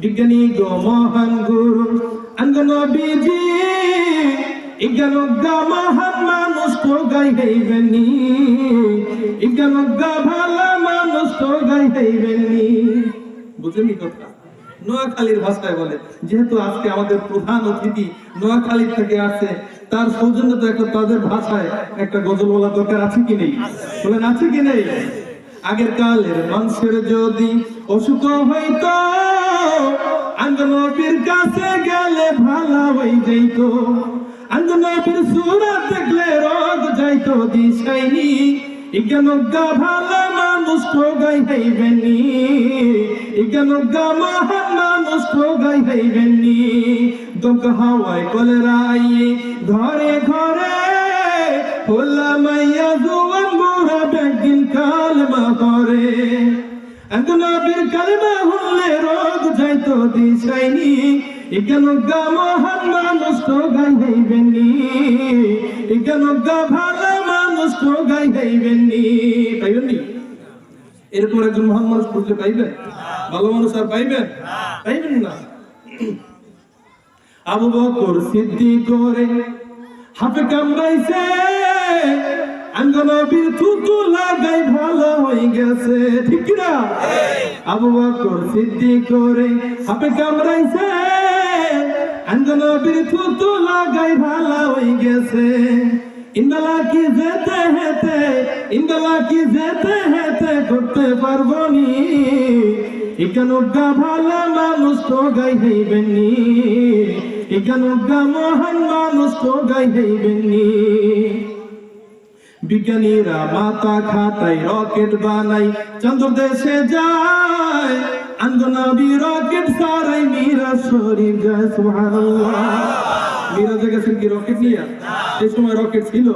বিজ্ঞানী গো মহান গুরু নবীজি ইজ্ঞানজ্ঞা মহান মানুষ তো গাই হইবেনি, ইজ্ঞানজ্ঞা ভালো মানুষ তো গাই হইবেনি। বুঝেনি কথা? নোয়াখালীর ভাষায় বলে, যেহেতু আজকে আমাদের প্রধান অতিথি নোয়াখালী থেকে আসে, তার সৌজন্যে তো একটা তাদের ভাষায় একটা গজল বলা দরকার আছে কি নেই? বলেন আছে কি নেই? আগের কালের মানুষের যদি অসুখ হইতো, নবীর কাছে গেলে ভালো হয়ে যাইত। নবীর সূরা দেখলে রোগ যাইত দিশাইনি, ইজ্ঞানজ্ঞা ভালো মানুষ তো গাই হইবেনি, ইজ্ঞানজ্ঞা মহান মানুষ তো গাই হইবেনি। দক হাওয়ায় কলেরা আইয়ে ঘরে ঘরে, হোলা মাইয়া জুয়ান বুড়া বেগিন কালমা করে। নবীর কালেমা হলে রোগ যাইত দিশাইনি, ইজ্ঞানজ্ঞা মহান মানুষ তো গাই হইবেনি, ইজ্ঞানজ্ঞা ভালো মানুষ তো গাই হইবেনি। পাইবেননি? এরকম একজন মহান মানুষ খুঁজলে পাইবেন? ভালো মানুষ আর পাইবেন? পাইবেন না। আবু বকর সিদ্দিক করে হাতে কামড়াইছে, নবীর থুতু লাগাই ভালো হয়ে গেছে, ঠিক না? আবু বকর সিদ্দিক করে হাতে কামড়াইছে, নবীর থুতু লাগাই ভালো হয়ে গেছে। ইন্দলা কি যেতে হেতে, ইন্দলা কি যেতে হেতে করতে পারবো নি, ইজ্ঞানজ্ঞা ভালো মানুষ তো গাই হইবেনি, ইজ্ঞানজ্ঞা মহান মানুষ তো গাই হইবেনি। বিজ্ঞানীরা মাথা খাটাই রকেট বানাই চন্দ্র দেশে যায়, নবী রকেট সারাই মিরাজ শরীফ যায়। সুবহানাল্লাহ। মিরাজে গেছেন কি রকেট নিয়ে? সেই সময় রকেট ছিল,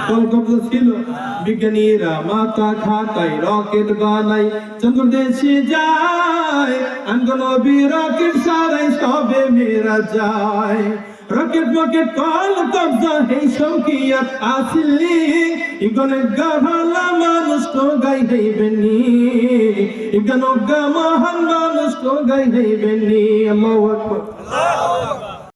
কলকবজা ছিল। বিজ্ঞানীরা মাথা খাটাই রকেট বানাই চন্দ্র দেশে যায়, নবী রকেট সারাই সবে মিরাজ যায়। রকেট মকেট কল কবজা এই শৌকিয়াত আসলি, ইজ্ঞানজ্ঞা ভালো মানুষ তো গাই হইবেনি, ইজ্ঞানজ্ঞা মহান মানুষ তো গাই হইবেনি। আল্লাহু আকবার।